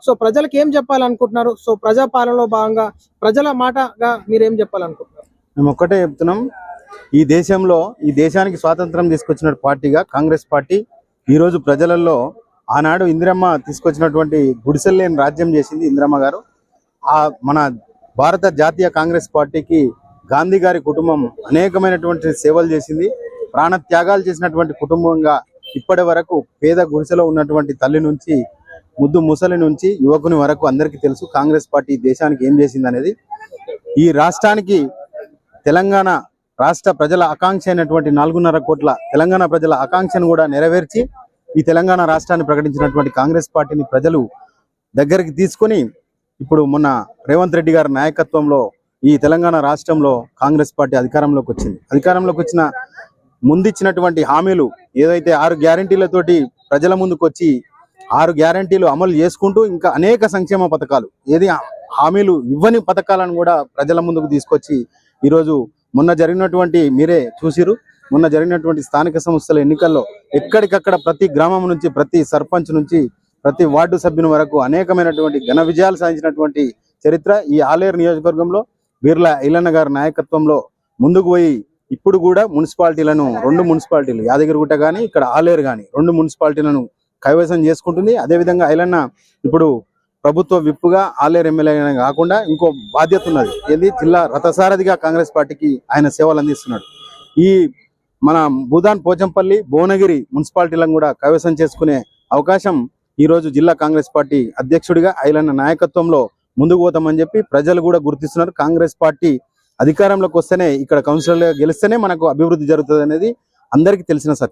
So ప్రజలకు ఏం చెప్పాలనుకుంటున్నారు? సో ప్రజాపాలనలో భాగంగా ప్రజల మాటగా మీరేం చెప్పాలనుకుంటున్నారు? మేము ఒక్కటే చెప్తున్నాం, ఈ దేశానికి స్వాతంత్రం తీసుకొచ్చిన పార్టీగా కాంగ్రెస్ పార్టీ ఈ రోజు ప్రజలలో ఆనాడు ఇందిరమ్మ తీసుకొచ్చినటువంటి గుడిసెల్లేని రాజ్యం చేసింది ఇందిరమ్మ గారు. మన భారత జాతీయ కాంగ్రెస్ పార్టీకి గాంధీ గారి కుటుంబం అనేకమైనటువంటి సేవలు చేసింది. ప్రాణ త్యాగాలు చేసినటువంటి కుటుంబంగా ఇప్పటి వరకు పేద గుడిసెలో ఉన్నటువంటి తల్లి నుంచి ముద్దు ముసలి నుంచి యువకుని వరకు అందరికీ తెలుసు కాంగ్రెస్ పార్టీ దేశానికి ఏం చేసింది అనేది. ఈ రాష్ట్రానికి తెలంగాణ రాష్ట్ర ప్రజల ఆకాంక్ష అయినటువంటి 4.5 కోట్ల తెలంగాణ ప్రజల ఆకాంక్షను కూడా నెరవేర్చి ఈ తెలంగాణ రాష్ట్రాన్ని ప్రకటించినటువంటి కాంగ్రెస్ పార్టీని ప్రజలు దగ్గరికి తీసుకొని ఇప్పుడు మొన్న రేవంత్ రెడ్డి గారి నాయకత్వంలో ఈ తెలంగాణ రాష్ట్రంలో కాంగ్రెస్ పార్టీ అధికారంలోకి వచ్చింది. అధికారంలోకి వచ్చిన ముందిచ్చినటువంటి హామీలు ఏదైతే 6 గ్యారంటీలతోటి ప్రజల ముందుకు వచ్చి 6 గ్యారంటీలు అమలు చేసుకుంటూ ఇంకా అనేక సంక్షేమ పథకాలు ఏది హామీలు ఇవ్వని పథకాలను కూడా ప్రజల ముందుకు తీసుకొచ్చి ఈరోజు మొన్న జరిగినటువంటి స్థానిక సంస్థల ఎన్నికల్లో ఎక్కడికక్కడ ప్రతి గ్రామం నుంచి ప్రతి సర్పంచ్ నుంచి ప్రతి వార్డు సభ్యుని వరకు అనేకమైనటువంటి ఘన విజయాలు సాధించినటువంటి చరిత్ర ఈ ఆలేరు నియోజకవర్గంలో బీర్లా ఐలన్న గారి నాయకత్వంలో ముందుకు పోయి ఇప్పుడు కూడా మున్సిపాలిటీలను 2 మున్సిపాలిటీలు యాదగిరిగుట్ట కానీ ఇక్కడ ఆలేరు కానీ 2 మున్సిపాలిటీలను కైవసం చేసుకుంటుంది. అదేవిధంగా ఐలన్న ఇప్పుడు ప్రభుత్వ విప్పుగా ఆలేరు ఎమ్మెల్యే కాకుండా ఇంకో బాధ్యత ఉన్నది, ఏది జిల్లా రథసారథిగా కాంగ్రెస్ పార్టీకి ఆయన సేవలు అందిస్తున్నాడు. ఈ మన భూదాన్ పోచంపల్లి భువనగిరి మున్సిపాలిటీలను కూడా కైవసం చేసుకునే అవకాశం ఈ రోజు జిల్లా కాంగ్రెస్ పార్టీ అధ్యక్షుడిగా ఐలన్న నాయకత్వంలో ముందుకు పోతామని చెప్పి ప్రజలు కూడా గుర్తిస్తున్నారు. కాంగ్రెస్ పార్టీ అధికారంలోకి వస్తేనే ఇక్కడ కౌన్సిలర్గా గెలిస్తేనే మనకు అభివృద్ధి జరుగుతుంది అనేది అందరికీ తెలిసిన సత్యం.